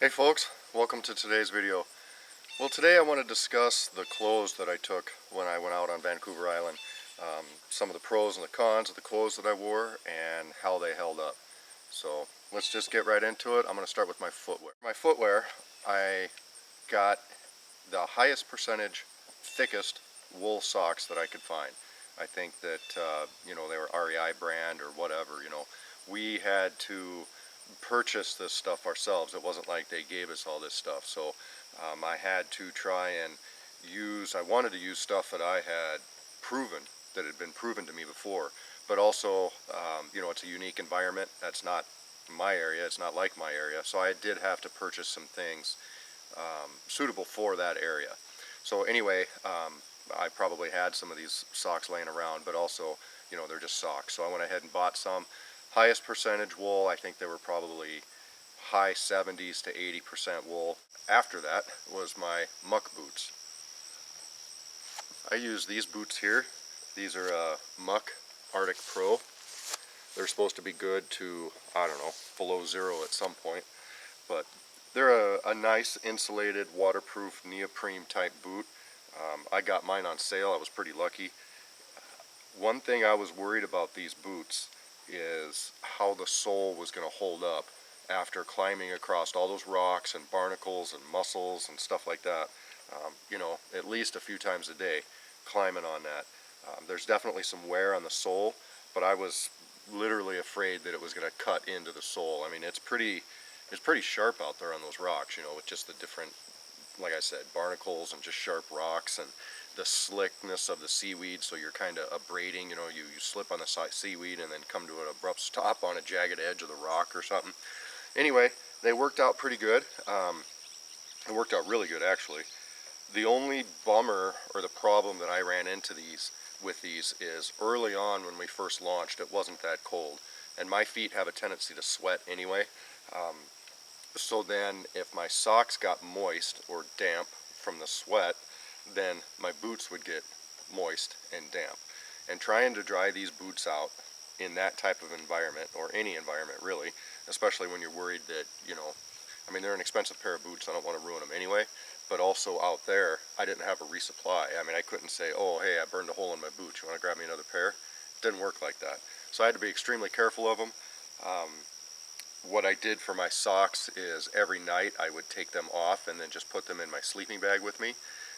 Hey folks, welcome to today's video. Well, today I want to discuss the clothes that I took when I went out on Vancouver Island. Some of the pros and the cons of the clothes that I wore and how they held up. So let's just get right into it. I'm going to start with my footwear. My footwear, I got the highest percentage, thickest wool socks that I could find. I think that, they were REI brand or whatever, we had to purchase this stuff ourselves. It wasn't like they gave us all this stuff. So I had to try and I wanted to use stuff that I had proven, that had been proven to me before. But also, it's a unique environment. That's not my area. It's not like my area. So I did have to purchase some things suitable for that area. So anyway, I probably had some of these socks laying around, but also, they're just socks. So I went ahead and bought some. Highest percentage wool, I think they were probably high 70s to 80% wool. After that was my muck boots. I use these boots here. These are Muck Arctic Pro. They're supposed to be good to, I don't know, below zero at some point. But they're a nice insulated, waterproof, neoprene type boot. I got mine on sale. I was pretty lucky. One thing I was worried about these boots is how the sole was going to hold up after climbing across all those rocks and barnacles and mussels and stuff like that, at least a few times a day climbing on that. There's definitely some wear on the sole, but I was literally afraid that it was going to cut into the sole. I mean, it's pretty sharp out there on those rocks, with just the different, like I said, barnacles and just sharp rocks and the slickness of the seaweed, so you're kind of abrading, you slip on the seaweed and then come to an abrupt stop on a jagged edge of the rock or something. Anyway, they worked out pretty good. It worked out really good, actually. The only bummer or the problem that I ran into with these is early on when we first launched, it wasn't that cold, and my feet have a tendency to sweat anyway. So then if my socks got moist or damp from the sweat, then my boots would get moist and damp. And trying to dry these boots out in that type of environment, or any environment really, especially when you're worried that, they're an expensive pair of boots, I don't want to ruin them anyway, but also out there, I didn't have a resupply. I couldn't say, oh, hey, I burned a hole in my boots, you want to grab me another pair? It didn't work like that. So I had to be extremely careful of them. What I did for my socks is every night I would take them off and then just put them in my sleeping bag with me.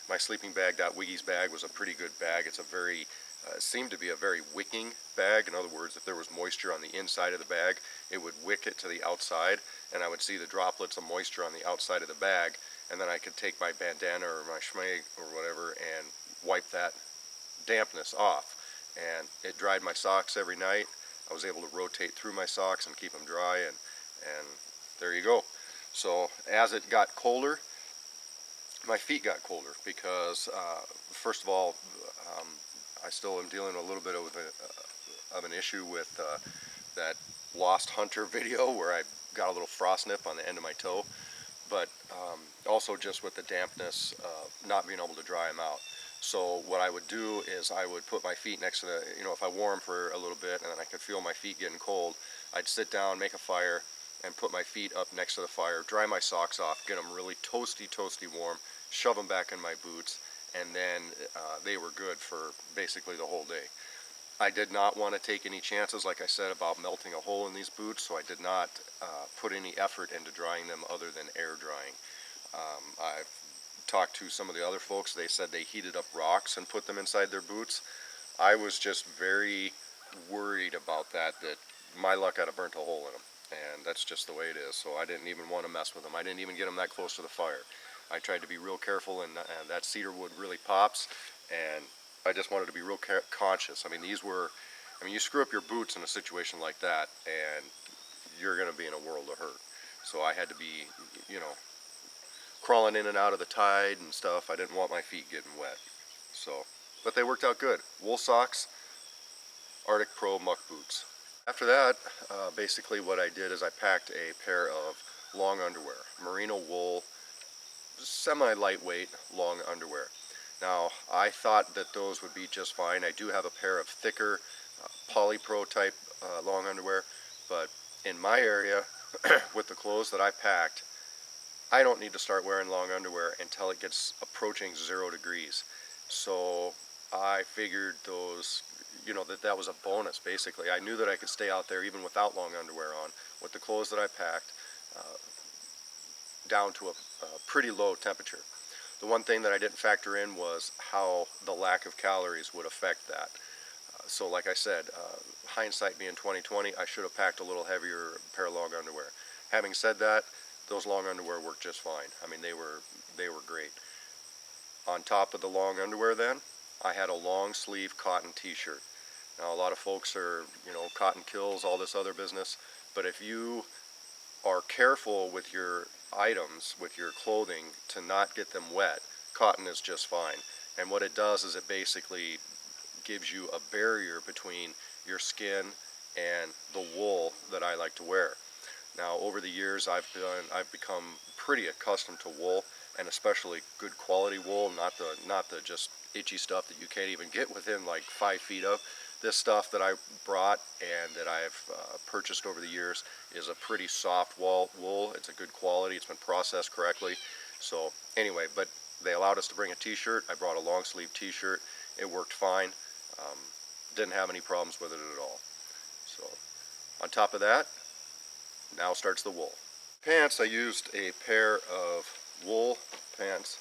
My sleeping bag, that Wiggy's bag, was a pretty good bag. It's it seemed to be a very wicking bag. In other words, if there was moisture on the inside of the bag, it would wick it to the outside, and I would see the droplets of moisture on the outside of the bag, and then I could take my bandana or my schmeg or whatever and wipe that dampness off. And it dried my socks every night. I was able to rotate through my socks and keep them dry, and there you go. So as it got colder, my feet got colder because, first of all, I still am dealing a little bit of an issue with that Lost Hunter video where I got a little frost nip on the end of my toe, but also just with the dampness of not being able to dry them out. So what I would do is I would put my feet next to if I wore them for a little bit and then I could feel my feet getting cold, I'd sit down, make a fire, and put my feet up next to the fire, dry my socks off, get them really toasty warm, shove them back in my boots, and then they were good for basically the whole day. I did not want to take any chances, like I said, about melting a hole in these boots, so I did not put any effort into drying them other than air drying. I've talked to some of the other folks. They said they heated up rocks and put them inside their boots. I was just very worried about that my luck, I'd have burnt a hole in them, and that's just the way it is. So I didn't even want to mess with them. I didn't even get them that close to the fire. I tried to be real careful, and that cedar wood really pops, and I just wanted to be real conscious. You screw up your boots in a situation like that, and you're going to be in a world of hurt. So I had to be, crawling in and out of the tide and stuff. I didn't want my feet getting wet. But they worked out good. Wool socks, Arctic Pro muck boots. After that, basically what I did is I packed a pair of long underwear, merino wool, semi-lightweight long underwear. Now, I thought that those would be just fine. I do have a pair of thicker polypro type long underwear, but in my area, with the clothes that I packed, I don't need to start wearing long underwear until it gets approaching 0 degrees. So I figured those, that was a bonus basically. I knew that I could stay out there even without long underwear on with the clothes that I packed down to a pretty low temperature. The one thing that I didn't factor in was how the lack of calories would affect that. So like I said, hindsight being 2020, I should have packed a little heavier pair of long underwear. Having said that, those long underwear worked just fine. I mean, they were great. On top of the long underwear then, I had a long sleeve cotton t-shirt. Now a lot of folks are, cotton kills, all this other business, but if you are careful with your items, with your clothing, to not get them wet, cotton is just fine. And what it does is it basically gives you a barrier between your skin and the wool that I like to wear. Now over the years I've become pretty accustomed to wool, and especially good quality wool, not the just itchy stuff that you can't even get within like 5 feet of. This stuff that I brought and that I've purchased over the years is a pretty soft wool. It's a good quality. It's been processed correctly. So anyway, but they allowed us to bring a t-shirt. I brought a long sleeve t-shirt. It worked fine. Didn't have any problems with it at all. So on top of that, now starts the wool. Pants, I used a pair of wool pants.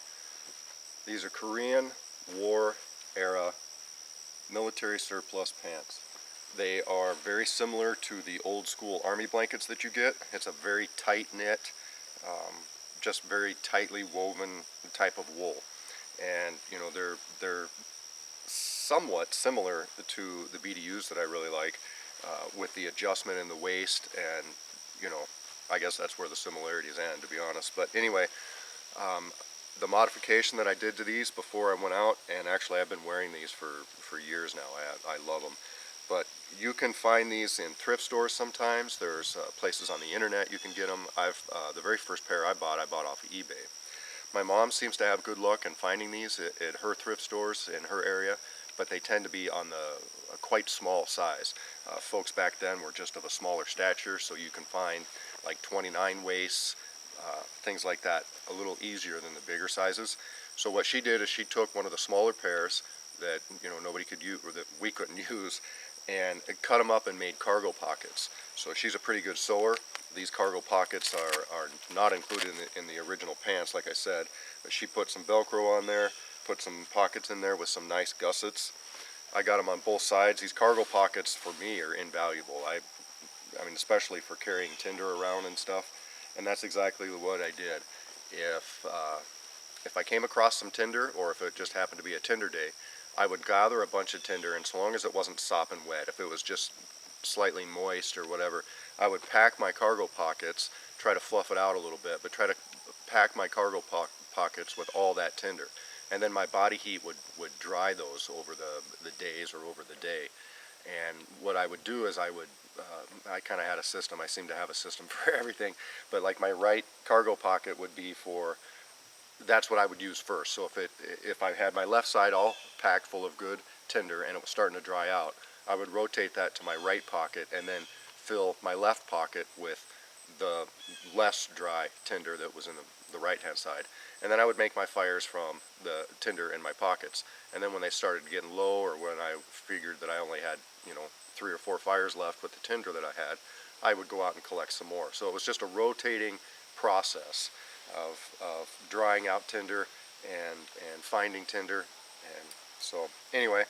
These are Korean War era military surplus pants. They are very similar to the old school army blankets that you get. It's a very tight knit, just very tightly woven type of wool. And they're somewhat similar to the BDUs that I really like, with the adjustment in the waist, and I guess that's where the similarities end, to be honest. But anyway, the modification that I did to these before I went out, and actually I've been wearing these for years now. I love them. But you can find these in thrift stores sometimes. There's places on the internet you can get them. The very first pair I bought off of eBay. My mom seems to have good luck in finding these at her thrift stores in her area, but they tend to be on a quite small size. Folks back then were just of a smaller stature, so you can find like 29 waists, things like that, a little easier than the bigger sizes. So what she did is she took one of the smaller pairs that nobody could use, or that we couldn't use, and cut them up and made cargo pockets. So she's a pretty good sewer. These cargo pockets are not included in the original pants, like I said, but she put some Velcro on there, put some pockets in there with some nice gussets. I got them on both sides. These cargo pockets for me are invaluable. I mean, especially for carrying tinder around and stuff. And that's exactly what I did. If I came across some tinder, or if it just happened to be a tinder day, I would gather a bunch of tinder, and so long as it wasn't sopping wet, if it was just slightly moist or whatever, I would pack my cargo pockets, try to fluff it out a little bit, but try to pack my cargo pockets with all that tinder. And then my body heat would dry those over the days or over the day. And what I would do is I kind of had a system. I seem to have a system for everything, but like my right cargo pocket would be for, that's what I would use first. So if I had my left side all packed full of good tinder and it was starting to dry out, I would rotate that to my right pocket and then fill my left pocket with the less dry tinder that was in the right hand side. And then I would make my fires from the tinder in my pockets. And then when they started getting low, or when I figured that I only had 3 or 4 fires left with the tinder that I had, I would go out and collect some more. So it was just a rotating process of drying out tinder and finding tinder. And so anyway,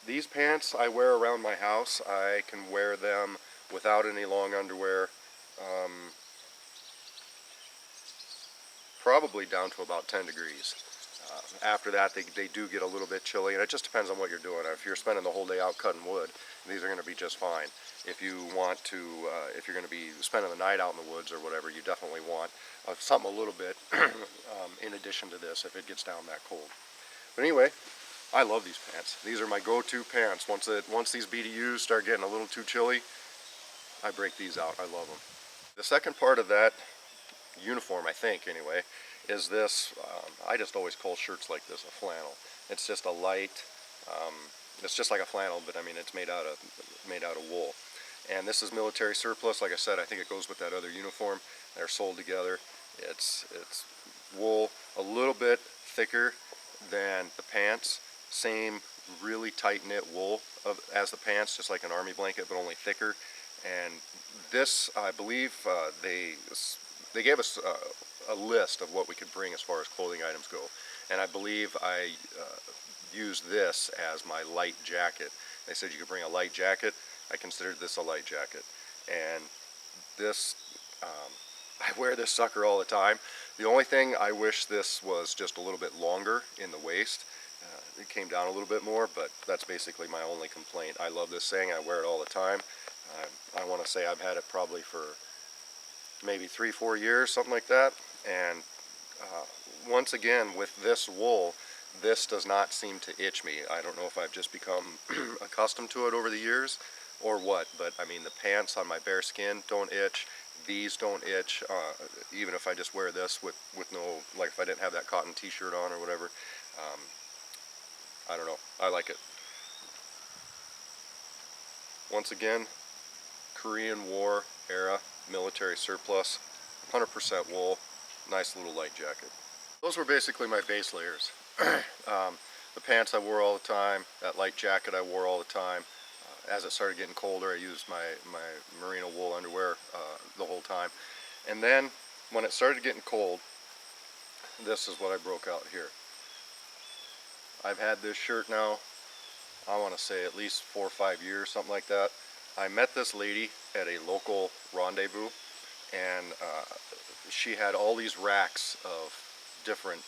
these pants I wear around my house. I can wear them without any long underwear, probably down to about 10 degrees. After that, they do get a little bit chilly, and it just depends on what you're doing. If you're spending the whole day out cutting wood, these are going to be just fine. If you want to, if you're going to be spending the night out in the woods or whatever, you definitely want something a little bit in addition to this if it gets down that cold. But anyway, I love these pants. These are my go-to pants. Once these BDUs start getting a little too chilly, I break these out. I love them. The second part of that uniform, I think anyway, is this. I just always call shirts like this a flannel. It's just a light. It's just like a flannel, but I mean it's made out of wool. And this is military surplus. Like I said, I think it goes with that other uniform. They're sold together. It's wool a little bit thicker than the pants. Same really tight knit wool as the pants, just like an army blanket, but only thicker. And this, I believe, they gave us a list of what we could bring as far as clothing items go. And I believe I used this as my light jacket. They said you could bring a light jacket. I considered this a light jacket. And this, I wear this sucker all the time. The only thing I wish this was just a little bit longer in the waist. It came down a little bit more, but that's basically my only complaint. I love this thing. I wear it all the time. I want to say I've had it probably for maybe 3-4 years, something like that. And once again, with this wool, this does not seem to itch me. I don't know if I've just become accustomed to it over the years or what, but I mean, the pants on my bare skin don't itch. These don't itch, even if I just wear this with no, like if I didn't have that cotton t-shirt on or whatever. I don't know, I like it. Once again, Korean War era military surplus, 100% wool, nice little light jacket. Those were basically my base layers. The pants I wore all the time, that light jacket I wore all the time. As it started getting colder, I used my merino wool underwear the whole time. And then when it started getting cold, this is what I broke out here. I've had this shirt now, I want to say at least 4 or 5 years, something like that. I met this lady at a local rendezvous, and she had all these racks of different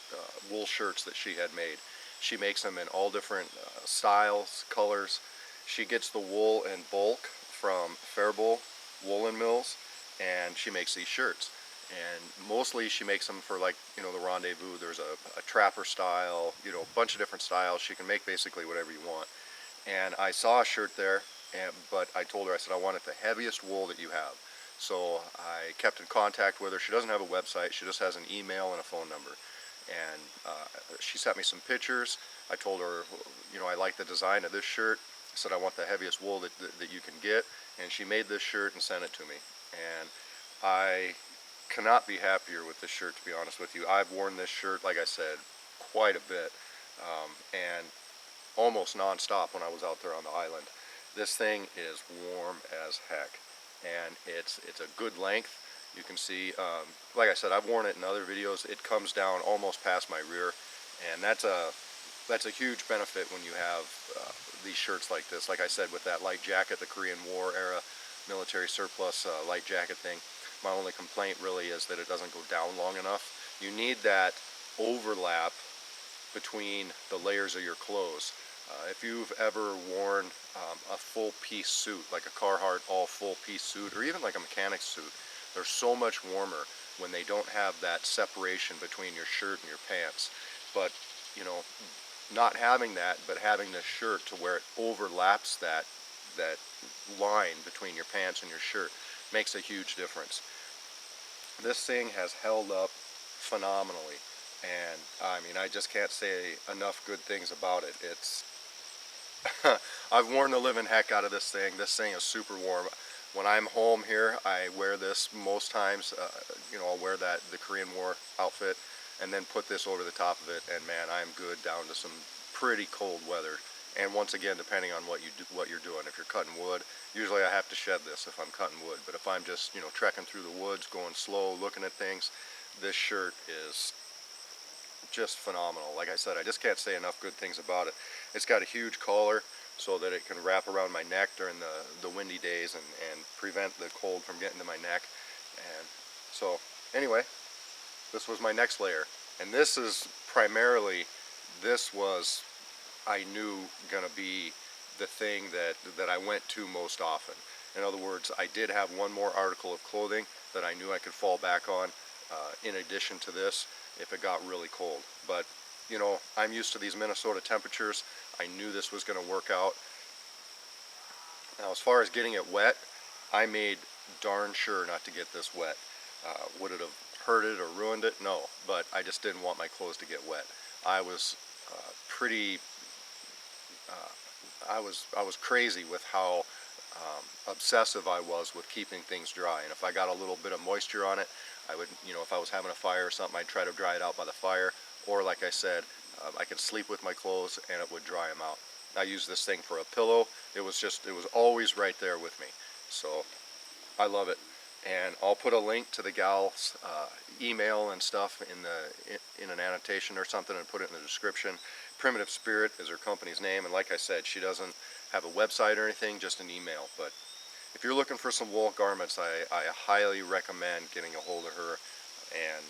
wool shirts that she had made. She makes them in all different styles, colors. She gets the wool in bulk from Faribault woolen mills, and she makes these shirts. And mostly she makes them for, like, you know, the rendezvous. There's a trapper style, you know, a bunch of different styles. She can make basically whatever you want. And I saw a shirt there, but I told her, I said, I want it the heaviest wool that you have. So I kept in contact with her. She doesn't have a website. She just has an email and a phone number. And she sent me some pictures. I told her, you know, I like the design of this shirt. I said, I want the heaviest wool that you can get. And she made this shirt and sent it to me. And I cannot be happier with this shirt, to be honest with you. I've worn this shirt, like I said, quite a bit, and almost non-stop when I was out there on the island. This thing is warm as heck, and it's a good length. You can see, like I said, I've worn it in other videos. It comes down almost past my rear, and that's a huge benefit when you have these shirts like this. Like I said, with that light jacket, the Korean War era military surplus light jacket thing, my only complaint really is that it doesn't go down long enough. You need that overlap between the layers of your clothes. If you've ever worn a full piece suit, like a Carhartt all full piece suit, or even like a mechanic's suit, they're so much warmer when they don't have that separation between your shirt and your pants. But, you know, not having that, but having this shirt to where it overlaps that line between your pants and your shirt makes a huge difference. This thing has held up phenomenally, and I mean, I just can't say enough good things about it. It's I've worn the living heck out of this thing. This thing is super warm. When I'm home here, I wear this most times. You know, I'll wear the Korean War outfit and then put this over the top of it, and man, I'm good down to some pretty cold weather. And once again, depending on what you're doing. If you're cutting wood, usually I have to shed this if I'm cutting wood. But if I'm just, you know, trekking through the woods, going slow, looking at things, this shirt is just phenomenal. Like I said, I just can't say enough good things about it. It's got a huge collar so that it can wrap around my neck during the windy days and prevent the cold from getting to my neck. And so, anyway, this was my next layer. And this is primarily, this was, I knew, gonna be the thing that I went to most often. In other words, I did have one more article of clothing that I knew I could fall back on in addition to this if it got really cold. But, you know, I'm used to these Minnesota temperatures. I knew this was gonna work out. Now, as far as getting it wet, I made darn sure not to get this wet. Would it have hurt it or ruined it? No, but I just didn't want my clothes to get wet. I was pretty I was crazy with how obsessive I was with keeping things dry, and if I got a little bit of moisture on it, I would, you know, if I was having a fire or something, I'd try to dry it out by the fire, or like I said, I could sleep with my clothes and it would dry them out. I used this thing for a pillow. It was always right there with me. So I love it. And I'll put a link to the gal's email and stuff in an annotation or something, and put it in the description. Primitive Spirit is her company's name, and like I said, she doesn't have a website or anything, just an email. But if you're looking for some wool garments, I highly recommend getting a hold of her and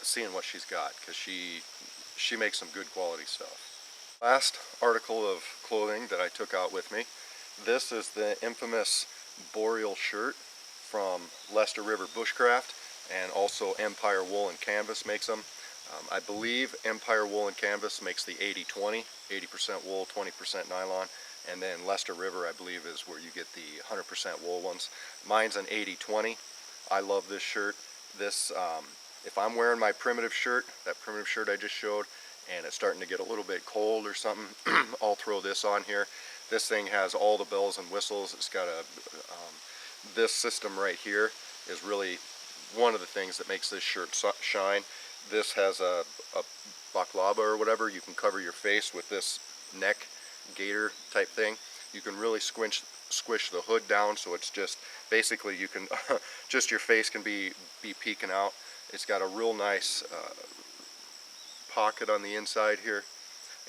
seeing what she's got, because she makes some good quality stuff. Last article of clothing that I took out with me, this is the infamous Boreal shirt from Leicester River Bushcraft, and also Empire Wool and Canvas makes them. I believe Empire Wool and Canvas makes the 80-20, 80% wool, 20% nylon, and then Leicester River, I believe, is where you get the 100% wool ones. Mine's an 80-20. I love this shirt. This, if I'm wearing my primitive shirt, that primitive shirt I just showed, and it's starting to get a little bit cold or something, I'll throw this on here. This thing has all the bells and whistles. It's got a, this system right here is really one of the things that makes this shirt shine. This has a baklava or whatever. You can cover your face with this neck gaiter type thing. You can really squish the hood down, so it's just basically you can just your face can be peeking out. It's got a real nice pocket on the inside here,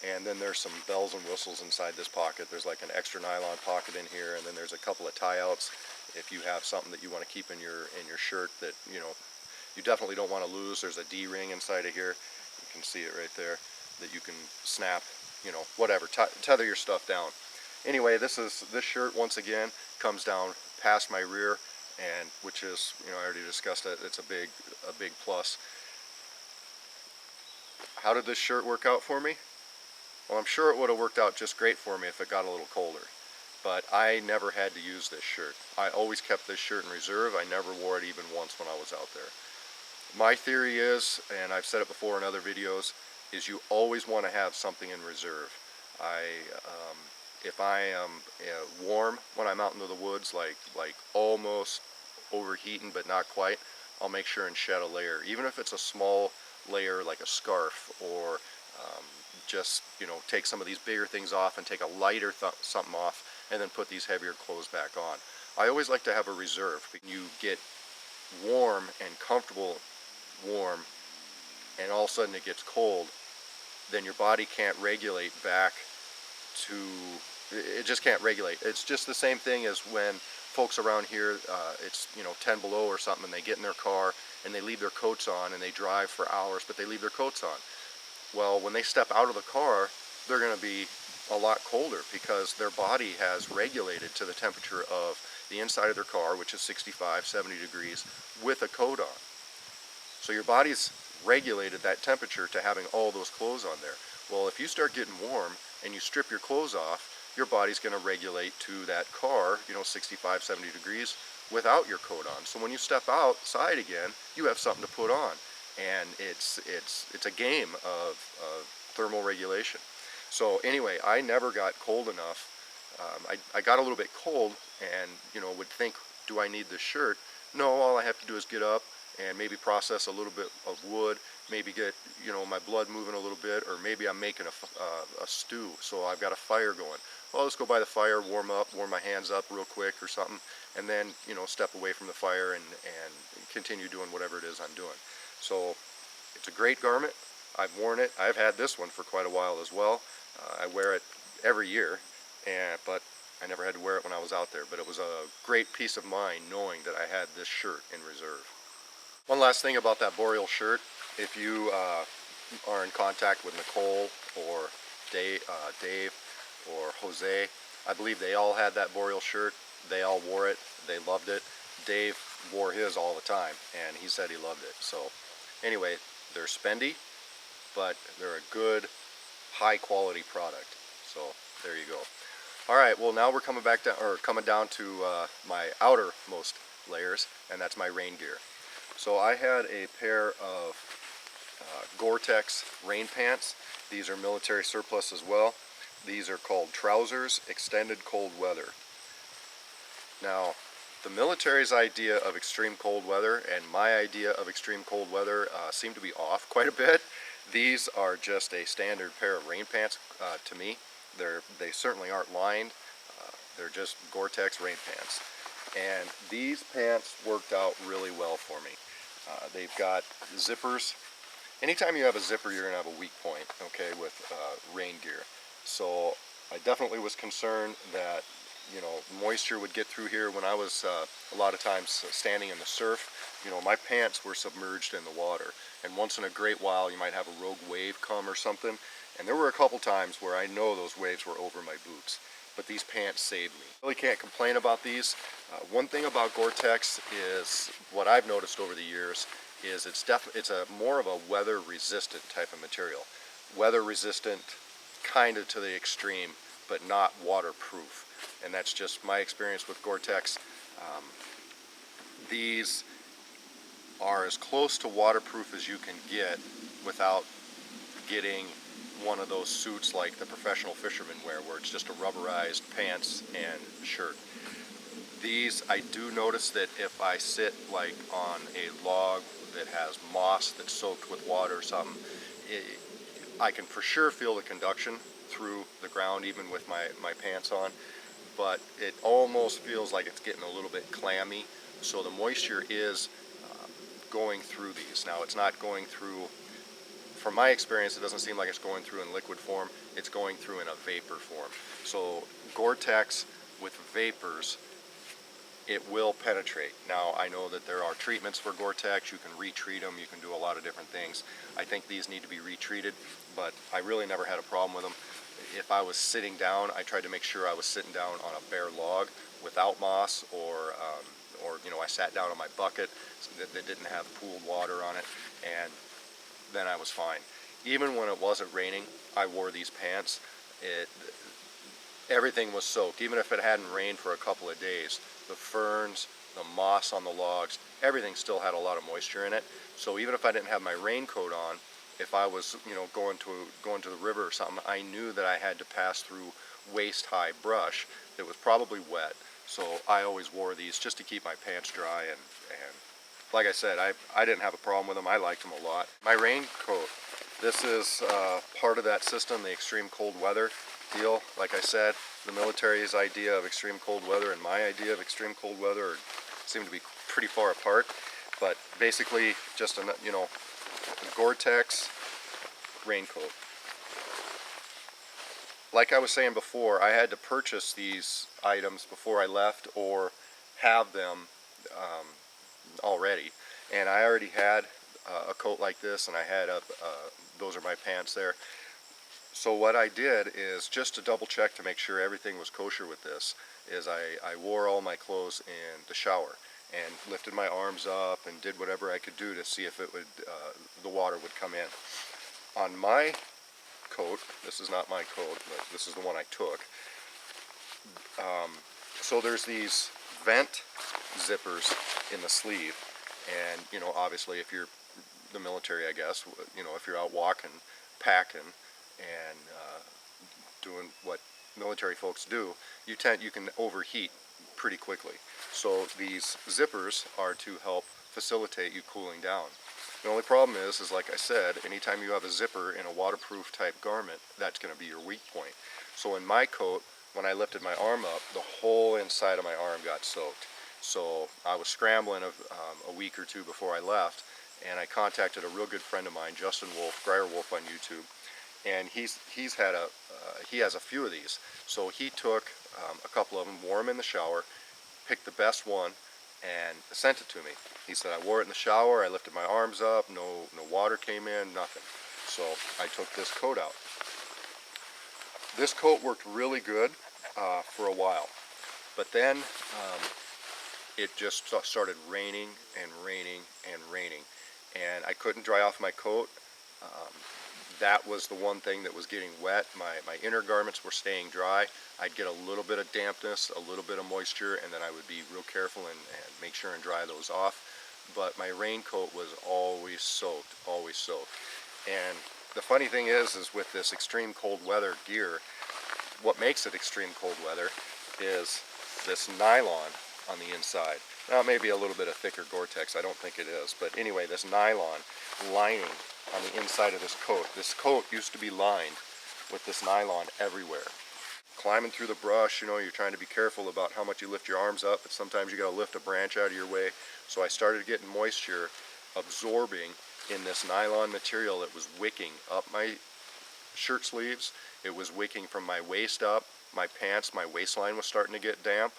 and then there's some bells and whistles inside this pocket. There's like an extra nylon pocket in here, and then there's a couple of tie outs if you have something that you want to keep in your shirt that, you know, you definitely don't want to lose. There's a D-ring inside of here. You can see it right there that you can snap, you know, whatever, tether your stuff down. Anyway, this shirt once again comes down past my rear, and which is, you know, I already discussed it. It's a big plus. How did this shirt work out for me? Well, I'm sure it would have worked out just great for me if it got a little colder. But I never had to use this shirt. I always kept this shirt in reserve. I never wore it even once when I was out there. My theory is, and I've said it before in other videos, is you always want to have something in reserve. If I am warm when I'm out into the woods, like almost overheating but not quite, I'll make sure and shed a layer, even if it's a small layer like a scarf, or just, you know, take some of these bigger things off and take a lighter something off, and then put these heavier clothes back on. I always like to have a reserve. You get warm and comfortable warm, and all of a sudden it gets cold, then your body can't regulate back to, it just can't regulate. It's just the same thing as when folks around here, it's, you know, 10 below or something, and they get in their car and they leave their coats on and they drive for hours, but they leave their coats on. Well, when they step out of the car, they're going to be a lot colder because their body has regulated to the temperature of the inside of their car, which is 65, 70 degrees, with a coat on. So your body's regulated that temperature to having all those clothes on there. Well, if you start getting warm and you strip your clothes off, your body's going to regulate to that car, you know, 65, 70 degrees without your coat on. So when you step outside again, you have something to put on. And it's a game of thermal regulation. So anyway, I never got cold enough. I got a little bit cold, and, you know, would think, do I need this shirt? No, all I have to do is get up and maybe process a little bit of wood, maybe get, you know, my blood moving a little bit, or maybe I'm making a stew, so I've got a fire going. Well, I'll just go by the fire, warm my hands up real quick or something, and then, you know, step away from the fire and continue doing whatever it is I'm doing. So it's a great garment. I've worn it. I've had this one for quite a while as well. I wear it every year, but I never had to wear it when I was out there. But it was a great peace of mind knowing that I had this shirt in reserve. One last thing about that Boreal shirt. If you are in contact with Nicole or Dave or Jose, I believe they all had that Boreal shirt. They all wore it. They loved it. Dave wore his all the time, and he said he loved it. So anyway, they're spendy, but they're a good, high quality product. So there you go. All right, well, now we're coming down to my outermost layers, and that's my rain gear. So I had a pair of Gore-Tex rain pants. These are military surplus as well. These are called trousers, extended cold weather. Now, The military's idea of extreme cold weather and my idea of extreme cold weather seem to be off quite a bit. These are just a standard pair of rain pants to me. They certainly aren't lined. They're just Gore-Tex rain pants. And these pants worked out really well for me. They've got zippers. Anytime you have a zipper, you're going to have a weak point, okay, with rain gear. So I definitely was concerned that, you know, moisture would get through here. When I was a lot of times standing in the surf, you know, my pants were submerged in the water. And once in a great while, you might have a rogue wave come or something. And there were a couple times where I know those waves were over my boots. But these pants saved me. Really can't complain about these. One thing about Gore-Tex is, what I've noticed over the years, is it's a more of a weather resistant type of material. Weather resistant kind of to the extreme, but not waterproof. And that's just my experience with Gore-Tex. These are as close to waterproof as you can get without getting one of those suits like the professional fishermen wear, where it's just a rubberized pants and shirt. These, I do notice that if I sit like on a log that has moss that's soaked with water or something, I can for sure feel the conduction through the ground even with my pants on, but it almost feels like it's getting a little bit clammy, so the moisture is going through these. Now it's not going through, from my experience, it doesn't seem like it's going through in liquid form, it's going through in a vapor form. So Gore-Tex with vapors, it will penetrate. Now I know that there are treatments for Gore-Tex, you can retreat them, you can do a lot of different things. I think these need to be retreated, but I really never had a problem with them. If I was sitting down, I tried to make sure I was sitting down on a bare log without moss, or you know, I sat down on my bucket that didn't have pooled water on it, and then I was fine. Even when it wasn't raining, I wore these pants. Everything was soaked. Even if it hadn't rained for a couple of days, the ferns, the moss on the logs, everything still had a lot of moisture in it. So even if I didn't have my raincoat on, if I was, you know, going to the river or something, I knew that I had to pass through waist-high brush that was probably wet. So I always wore these just to keep my pants dry, and like I said, I didn't have a problem with them. I liked them a lot. My raincoat, this is part of that system, the extreme cold weather deal. Like I said, the military's idea of extreme cold weather and my idea of extreme cold weather seem to be pretty far apart. But basically, just a, you know, Gore-Tex raincoat. Like I was saying before, I had to purchase these items before I left or have them already. And I already had a coat like this, and I had those are my pants there. So what I did is, just to double check to make sure everything was kosher with this, is I wore all my clothes in the shower and lifted my arms up and did whatever I could do to see if it would, the water would come in. On my coat, this is not my coat, but this is the one I took. So there's these vent zippers in the sleeve, and you know, obviously if you're the military, I guess, you know, if you're out walking, packing, and doing what military folks do, you can overheat pretty quickly. So these zippers are to help facilitate you cooling down. The only problem is like I said, anytime you have a zipper in a waterproof type garment, that's going to be your weak point. So in my coat, when I lifted my arm up, the whole inside of my arm got soaked. So I was scrambling a week or two before I left, and I contacted a real good friend of mine, Justin Wolf, Briar Wolf on YouTube, and he has a few of these. So he took a couple of them, wore them in the shower, picked the best one, and sent it to me. He said, I wore it in the shower, I lifted my arms up, no water came in, nothing. So I took this coat out. This coat worked really good for a while, but then it just started raining and raining and raining, and I couldn't dry off my coat. That was the one thing that was getting wet. My inner garments were staying dry. I'd get a little bit of dampness, a little bit of moisture, and then I would be real careful and make sure and dry those off. But my raincoat was always soaked, always soaked. And the funny thing is with this extreme cold weather gear, what makes it extreme cold weather is this nylon on the inside. Now it may be a little bit of thicker Gore-Tex, I don't think it is, but anyway, this nylon lining on the inside of this coat. This coat used to be lined with this nylon everywhere. Climbing through the brush, you know, you're trying to be careful about how much you lift your arms up, but sometimes you got to lift a branch out of your way. So I started getting moisture absorbing in this nylon material that was wicking up my shirt sleeves. It was wicking from my waist up, my pants, my waistline was starting to get damp,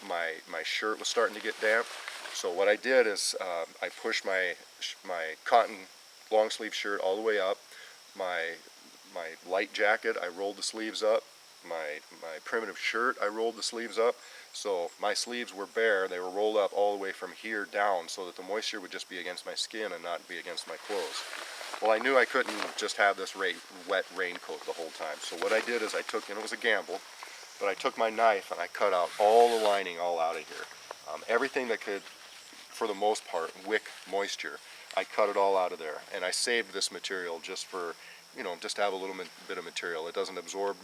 my shirt was starting to get damp. So what I did is I pushed my cotton long sleeve shirt all the way up, my light jacket, I rolled the sleeves up, my primitive shirt, I rolled the sleeves up. So my sleeves were bare, they were rolled up all the way from here down so that the moisture would just be against my skin and not be against my clothes. Well, I knew I couldn't just have this wet raincoat the whole time. So what I did is I took, and it was a gamble, but I took my knife and I cut out all the lining all out of here. Everything that could, for the most part, wick moisture, I cut it all out of there. And I saved this material just for, you know, just to have a little bit of material. It doesn't absorb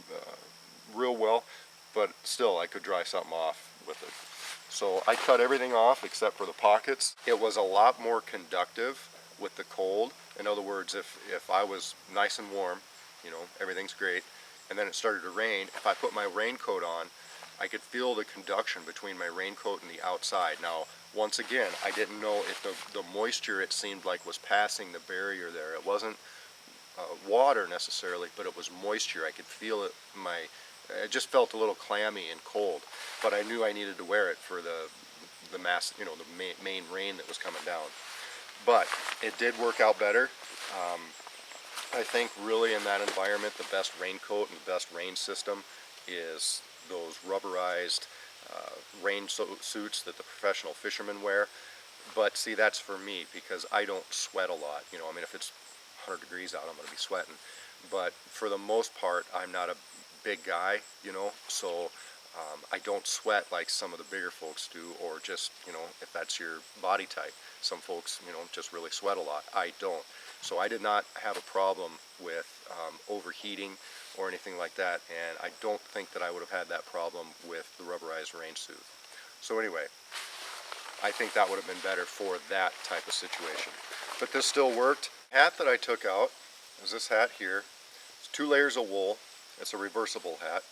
real well, but still I could dry something off with it. So I cut everything off except for the pockets. It was a lot more conductive with the cold. In other words, if I was nice and warm, you know, everything's great, and then it started to rain, if I put my raincoat on, I could feel the conduction between my raincoat and the outside. Now, once again, I didn't know if the moisture, it seemed like, was passing the barrier there. It wasn't water necessarily, but it was moisture. I could feel it. It just felt a little clammy and cold, but I knew I needed to wear it for the mass, you know, the main rain that was coming down. But it did work out better. I think really in that environment, the best raincoat and the best rain system is those rubberized rain suits that the professional fishermen wear. But see, that's for me because I don't sweat a lot. You know, I mean, if it's 100 degrees out, I'm going to be sweating. But for the most part, I'm not a big guy, you know, so I don't sweat like some of the bigger folks do, or just, you know, if that's your body type. Some folks, you know, just really sweat a lot. I don't. So I did not have a problem with overheating or anything like that, and I don't think that I would have had that problem with the rubberized rain suit. So anyway, I think that would have been better for that type of situation. But this still worked. Hat that I took out is this hat here. It's 2 layers of wool. It's a reversible hat.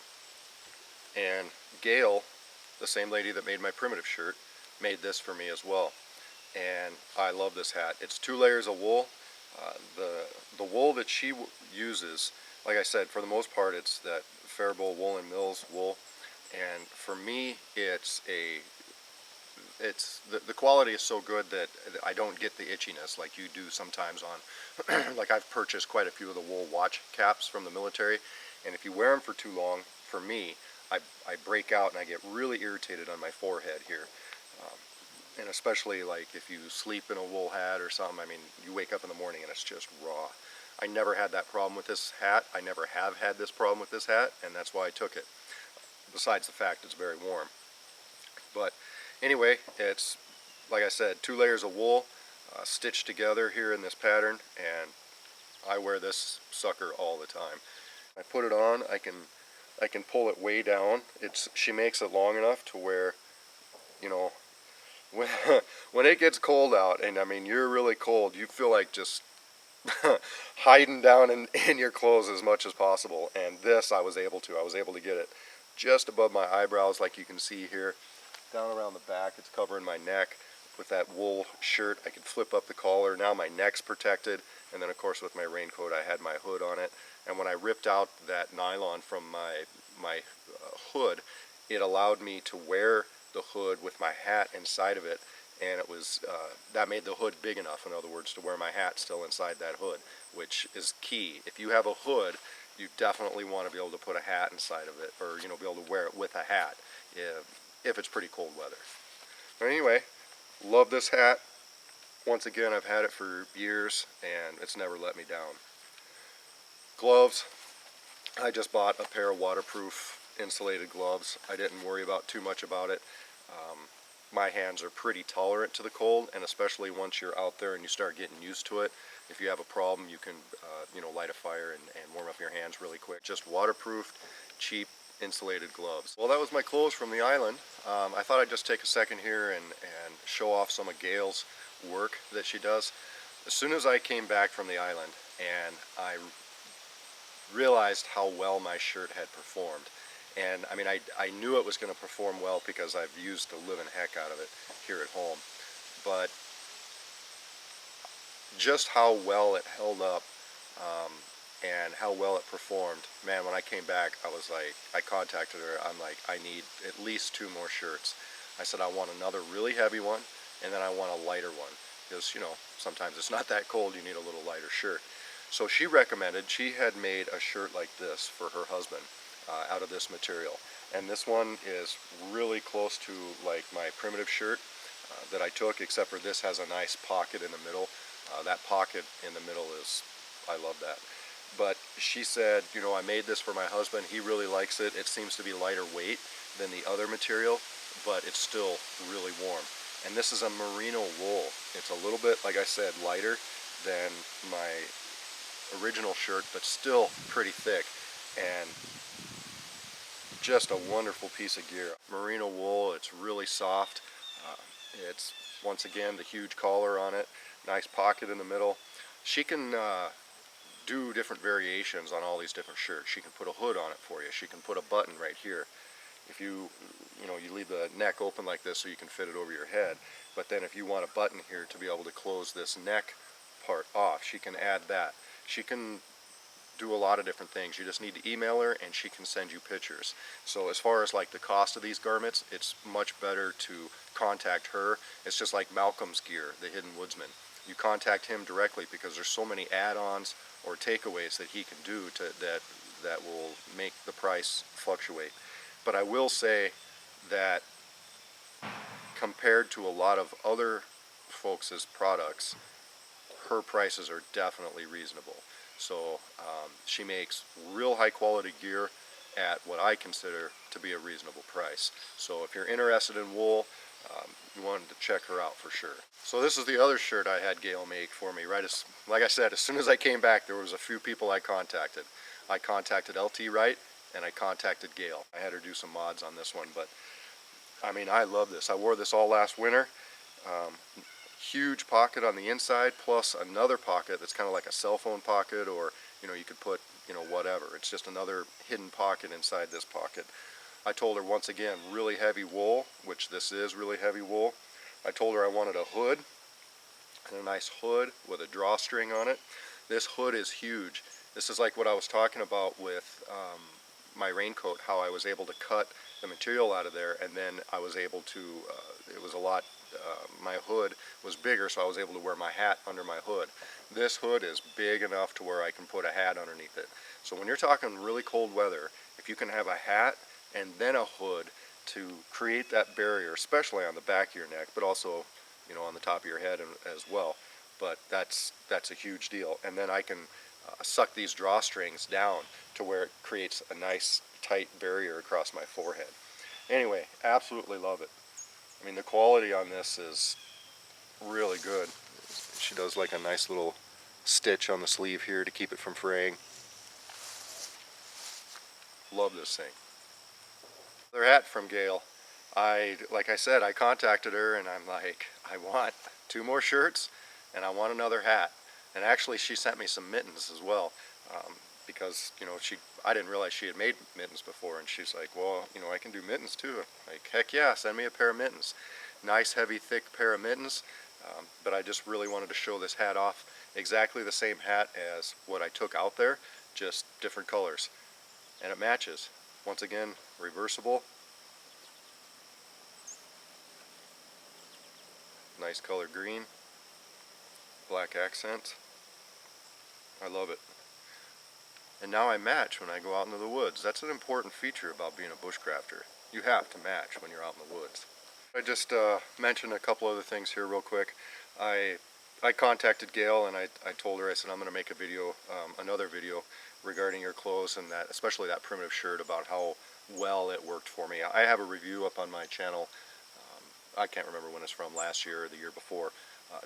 And Gail, the same lady that made my primitive shirt, made this for me as well. And I love this hat. It's 2 layers of wool. The wool that she uses, like I said, for the most part, it's that Faribault Woolen Mills wool. And for me, the quality is so good that I don't get the itchiness like you do sometimes on, like I've purchased quite a few of the wool watch caps from the military, and if you wear them for too long, for me, I break out and I get really irritated on my forehead here. And especially like if you sleep in a wool hat or something, I mean, you wake up in the morning and it's just raw. I never had that problem with this hat. I never have had this problem with this hat, and that's why I took it. Besides the fact it's very warm. But anyway, it's, like I said, 2 layers of wool stitched together here in this pattern, and I wear this sucker all the time. I put it on, I can pull it way down. She makes it long enough to where, you know, when it gets cold out, and I mean you're really cold, you feel like just hiding down in your clothes as much as possible. And this I was able to get it just above my eyebrows, like you can see here, down around the back. It's covering my neck. With that wool shirt, I could flip up the collar. Now my neck's protected, and then of course with my raincoat I had my hood on it. And when I ripped out that nylon from my hood, it allowed me to wear the hood with my hat inside of it, and it was that made the hood big enough, in other words, to wear my hat still inside that hood, which is key. If you have a hood, you definitely want to be able to put a hat inside of it, or, you know, be able to wear it with a hat if it's pretty cold weather. But anyway, love this hat. Once again, I've had it for years and it's never let me down. Gloves, I just bought a pair of waterproof insulated gloves. I didn't worry about too much about it. My hands are pretty tolerant to the cold, and especially once you're out there and you start getting used to it, if you have a problem, you can you know, light a fire and warm up your hands really quick. Just waterproof, cheap insulated gloves. Well, that was my clothes from the island. I thought I'd just take a second here and show off some of Gail's work that she does. As soon as I came back from the island and I realized how well my shirt had performed, and I mean I knew it was going to perform well because I've used the living heck out of it here at home, but just how well it held up and how well it performed, man, when I came back, I was like, I contacted her, I'm like, I need at least 2 more shirts. I said, I want another really heavy one, and then I want a lighter one, because, you know, sometimes it's not that cold, you need a little lighter shirt. So she recommended, she had made a shirt like this for her husband out of this material. And this one is really close to like my primitive shirt that I took, except for this has a nice pocket in the middle. That pocket in the middle is, I love that. But she said, you know, I made this for my husband, he really likes it. It seems to be lighter weight than the other material, but it's still really warm. And this is a merino wool. It's a little bit, like I said, lighter than my original shirt, but still pretty thick, and just a wonderful piece of gear. Merino wool, it's really soft. It's, once again, the huge collar on it, nice pocket in the middle. She can do different variations on all these different shirts. She can put a hood on it for you. She can put a button right here. If you leave the neck open like this so you can fit it over your head, but then if you want a button here to be able to close this neck part off, she can add that. She can do a lot of different things. You just need to email her and she can send you pictures. So as far as like the cost of these garments, it's much better to contact her. It's just like Malcolm's gear, the Hidden Woodsman. You contact him directly because there's so many add-ons or takeaways that he can do that will make the price fluctuate. But I will say that compared to a lot of other folks' products, her prices are definitely reasonable. So she makes real high quality gear at what I consider to be a reasonable price. So if you're interested in wool, you wanted to check her out for sure. So this is the other shirt I had Gail make for me. Like I said, as soon as I came back, there was a few people I contacted. I contacted LT Wright and I contacted Gail. I had her do some mods on this one, but I mean, I love this. I wore this all last winter. Huge pocket on the inside, plus another pocket that's kind of like a cell phone pocket, or you could put whatever. It's just another hidden pocket inside this pocket. I told her, once again, really heavy wool, which this is really heavy wool. I told her I wanted a hood, and a nice hood with a drawstring on it. This hood is huge. This is like what I was talking about with my raincoat, how I was able to cut the material out of there, and then I was able to, it was a lot, my hood was bigger, so I was able to wear my hat under my hood. This hood is big enough to where I can put a hat underneath it. So when you're talking really cold weather, if you can have a hat and then a hood to create that barrier, especially on the back of your neck, but also on the top of your head as well, but that's a huge deal. And then I can suck these drawstrings down to where it creates a nice tight barrier across my forehead. Anyway, absolutely love it. I mean, the quality on this is really good. She does like a nice little stitch on the sleeve here to keep it from fraying. Love this thing. Another hat from Gail. Like I said, I contacted her and I'm like, I want 2 more shirts and I want another hat. And actually she sent me some mittens as well, because I didn't realize she had made mittens before, and she's like, well, I can do mittens too. Like, heck yeah, send me a pair of mittens. Nice heavy thick pair of mittens, but I just really wanted to show this hat off. Exactly the same hat as what I took out there, just different colors, and it matches. Once again, reversible. Nice color green, black accent. I love it. And now I match when I go out into the woods. That's an important feature about being a bushcrafter. You have to match when you're out in the woods. I just mentioned a couple other things here real quick. I contacted Gail and I told her, I said, I'm going to make a video, another video regarding your clothes, and that, especially that primitive shirt, about how well it worked for me. I have a review up on my channel. I can't remember when it's from, last year or the year before,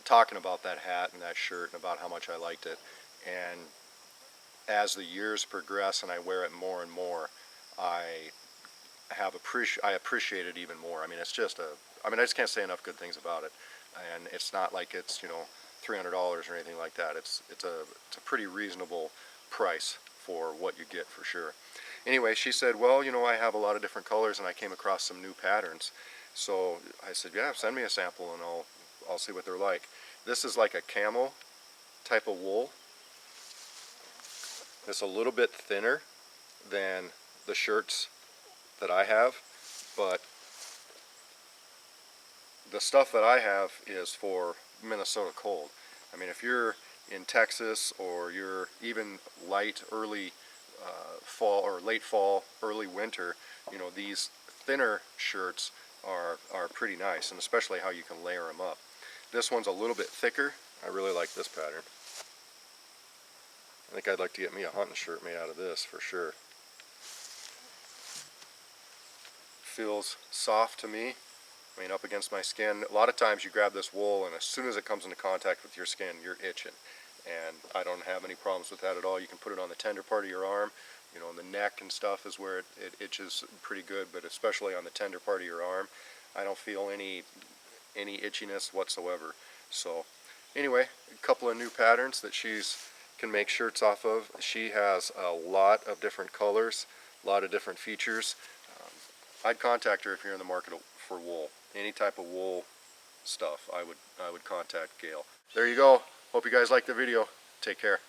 talking about that hat and that shirt and about how much I liked it. And as the years progress and I wear it more and more, I I appreciate it even more. I mean, it's just I mean, I just can't say enough good things about it. And it's not like it's, you know, $300 or anything like that. It's a pretty reasonable price for what you get, for sure. Anyway, she said, well, you know, I have a lot of different colors and I came across some new patterns. So I said, yeah, send me a sample and I'll see what they're like. This is like a camel type of wool. It's a little bit thinner than the shirts that I have, but the stuff that I have is for Minnesota cold. I mean, if you're in Texas or you're even early fall or late fall, early winter, you know, these thinner shirts are pretty nice, and especially how you can layer them up. This one's a little bit thicker. I really like this pattern. I think I'd like to get me a hunting shirt made out of this for sure. Feels soft to me. I mean, up against my skin. A lot of times you grab this wool and as soon as it comes into contact with your skin, you're itching. And I don't have any problems with that at all. You can put it on the tender part of your arm. You know, the neck and stuff is where it itches pretty good, but especially on the tender part of your arm, I don't feel any itchiness whatsoever. So anyway, a couple of new patterns that can make shirts off of. She has a lot of different colors, a lot of different features. I'd contact her if you're in the market for wool. Any type of wool stuff, I would contact Gail. There you go. Hope you guys liked the video. Take care.